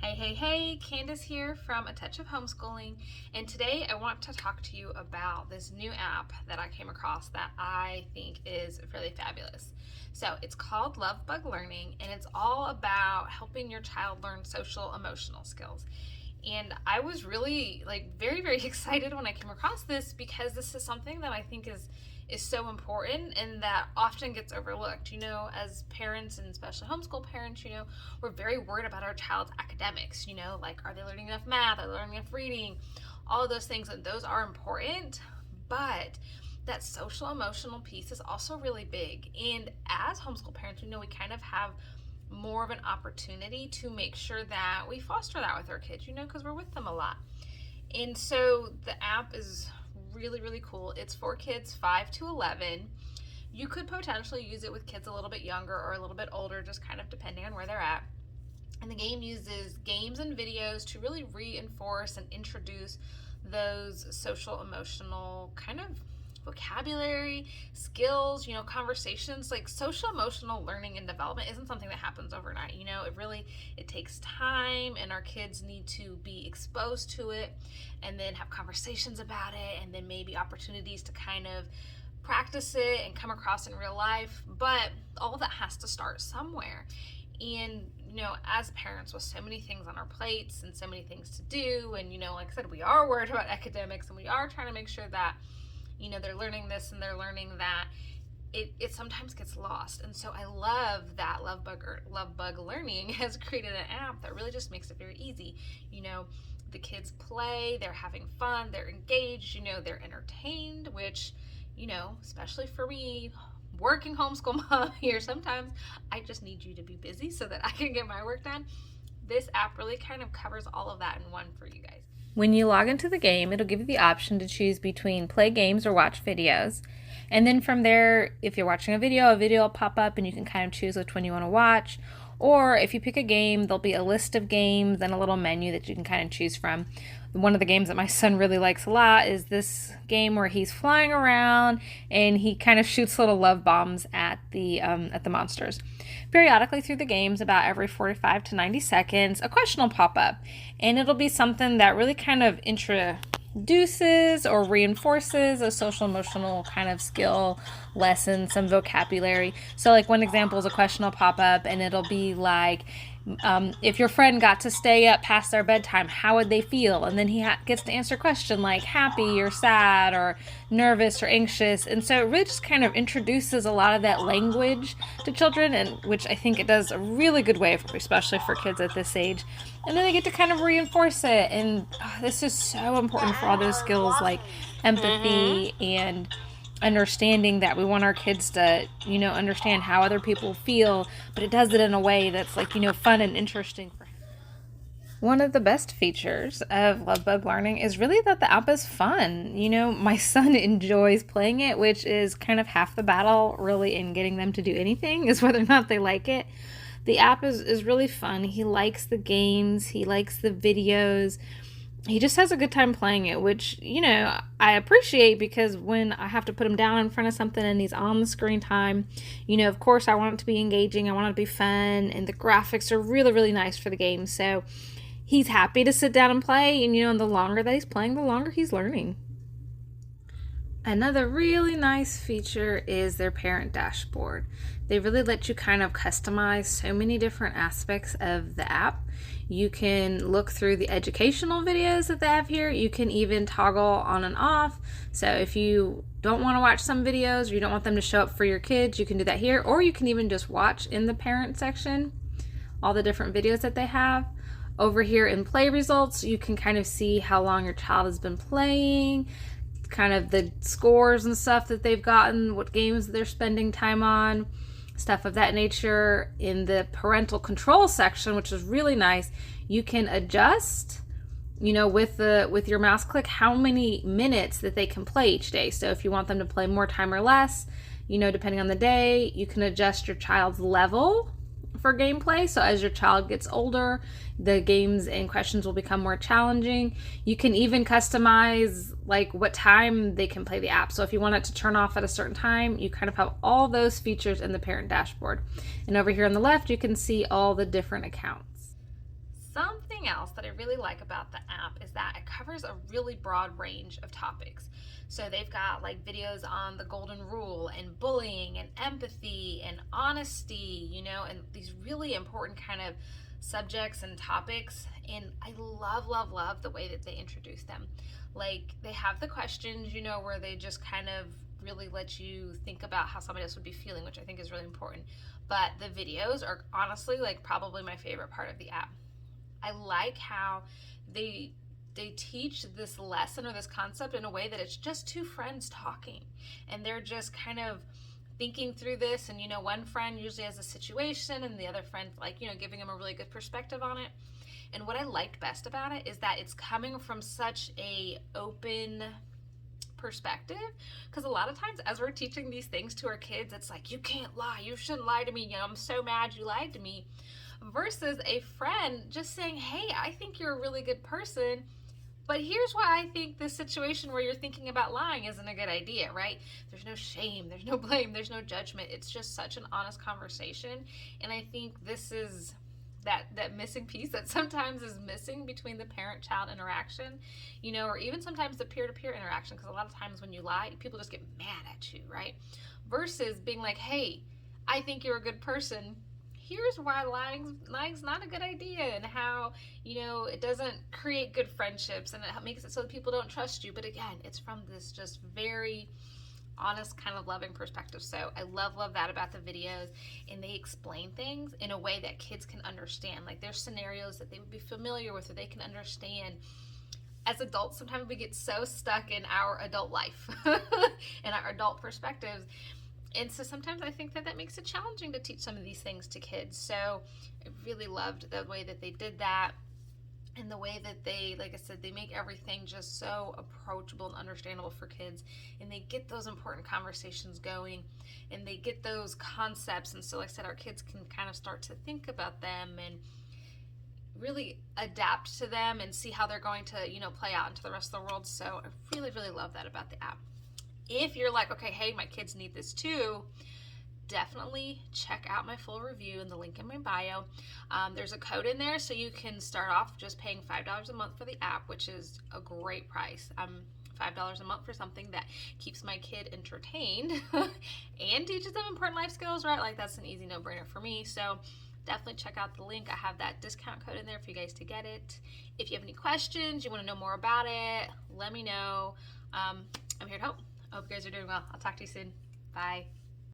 Hey, Candace here from A Touch of Homeschooling, and today I want to talk to you about this new app that I came across that I think is really fabulous. So it's called LuvBug Learning, and it's all about helping your child learn social emotional skills. And I was really very excited when I came across this because this is something that I think is so important and that often gets overlooked. As parents, and especially homeschool parents, we're very worried about our child's academics, like, are they learning enough math? Are they learning enough reading? All of those things, and those are important, but that social emotional piece is also really big. And as homeschool parents, we kind of have more of an opportunity to make sure that we foster that with our kids, because we're with them a lot. And so the app is really cool. It's for kids 5 to 11. You could potentially use it with kids a little bit younger or a little bit older, just kind of depending on where they're at. And the game uses games and videos to really reinforce and introduce those social emotional kind of vocabulary, skills, conversations. Like, social emotional learning and development isn't something that happens overnight. It takes time, and our kids need to be exposed to it and then have conversations about it, and then maybe opportunities to kind of practice it and come across in real life. But all of that has to start somewhere. And as parents with so many things on our plates and so many things to do, and like I said, we are worried about academics, and we are trying to make sure that they're learning this and they're learning that, it sometimes gets lost. And so I love that LuvBug Learning has created an app that really just makes it very easy. The kids play, they're having fun, they're engaged, they're entertained, which, especially for me, working homeschool mom here, sometimes I just need you to be busy so that I can get my work done. This app really kind of covers all of that in one for you guys. When you log into the game, it'll give you the option to choose between play games or watch videos. And then from there, if you're watching a video will pop up and you can kind of choose which one you want to watch. Or if you pick a game, there'll be a list of games and a little menu that you can kind of choose from. One of the games that my son really likes a lot is this game where he's flying around and he kind of shoots little love bombs at the monsters. Periodically through the games, about every 45 to 90 seconds, a question will pop up, and it'll be something that really kind of introduces or reinforces a social emotional kind of skill lesson, some vocabulary. So like one example is a question will pop up and it'll be like, if your friend got to stay up past their bedtime, how would they feel? And then he gets to answer a question like happy or sad or nervous or anxious. And so it really just kind of introduces a lot of that language to children, and which I think it does a really good way, especially for kids at this age. And then they get to kind of reinforce it. And this is so important for all those skills like empathy and understanding, that we want our kids to, understand how other people feel, but it does it in a way that's like, fun and interesting for him. One of the best features of LuvBug Learning is really that the app is fun. My son enjoys playing it, which is kind of half the battle really in getting them to do anything, is whether or not they like it. The app is really fun. He likes the games, he likes the videos. He just has a good time playing it, which, I appreciate, because when I have to put him down in front of something and he's on the screen time, of course I want it to be engaging, I want it to be fun, and the graphics are really nice for the game. So he's happy to sit down and play, and the longer that he's playing, the longer he's learning. Another really nice feature is their parent dashboard. They really let you kind of customize so many different aspects of the app. You can look through the educational videos that they have here. You can even toggle on and off. So if you don't want to watch some videos, or you don't want them to show up for your kids, you can do that here. Or you can even just watch in the parent section all the different videos that they have. Over here in play results, you can kind of see how long your child has been playing, kind of the scores and stuff that they've gotten, what games they're spending time on, stuff of that nature. In the parental control section, which is really nice, you can adjust, with your mouse click, how many minutes that they can play each day. So if you want them to play more time or less, depending on the day, you can adjust your child's level for gameplay. So as your child gets older, the games and questions will become more challenging. You can even customize like what time they can play the app. So if you want it to turn off at a certain time, you kind of have all those features in the parent dashboard. And over here on the left, you can see all the different accounts. Something something else that I really like about the app is that it covers a really broad range of topics. So they've got like videos on the golden rule and bullying and empathy and honesty, you know, and these really important kind of subjects and topics. And I love the way that they introduce them. Like they have the questions, you know, where they just kind of really let you think about how somebody else would be feeling, which I think is really important. But the videos are honestly like probably my favorite part of the app. I like how they teach this lesson or this concept in a way that it's just two friends talking, and they're just kind of thinking through this. And you know, one friend usually has a situation and the other friend, like, you know, giving them a really good perspective on it. And what I liked best about it is that it's coming from such a open perspective, because a lot of times as we're teaching these things to our kids, it's like, you can't lie, you shouldn't lie to me, you know, I'm so mad you lied to me, versus a friend just saying, hey, I think you're a really good person, but here's why I think this situation where you're thinking about lying isn't a good idea, right? There's no shame, there's no blame, there's no judgment. It's just such an honest conversation. And I think this is that missing piece that sometimes is missing between the parent-child interaction, you know, or even sometimes the peer-to-peer interaction, because a lot of times when you lie, people just get mad at you, right? Versus being like, hey, I think you're a good person, here's why lying's not a good idea, and how, you know, it doesn't create good friendships, and it makes it so that people don't trust you. But again, it's from this just very honest kind of loving perspective. So I love that about the videos, and they explain things in a way that kids can understand. Like there's scenarios that they would be familiar with or they can understand. As adults, sometimes we get so stuck in our adult life and our adult perspectives, and so sometimes I think that makes it challenging to teach some of these things to kids. So I really loved the way that they did that, and the way that they, like I said, they make everything just so approachable and understandable for kids, and they get those important conversations going, and they get those concepts. And so like I said, our kids can kind of start to think about them and really adapt to them and see how they're going to, you know, play out into the rest of the world. So I really love that about the app. If you're like, okay, hey, my kids need this too, definitely check out my full review in the link in my bio. There's a code in there, so you can start off just paying $5 a month for the app, which is a great price. $5 a month for something that keeps my kid entertained and teaches them important life skills, right? Like that's an easy no-brainer for me. So definitely check out the link. I have that discount code in there for you guys to get it. If you have any questions, you want to know more about it, let me know. I'm here to help. I hope you guys are doing well. I'll talk to you soon. Bye.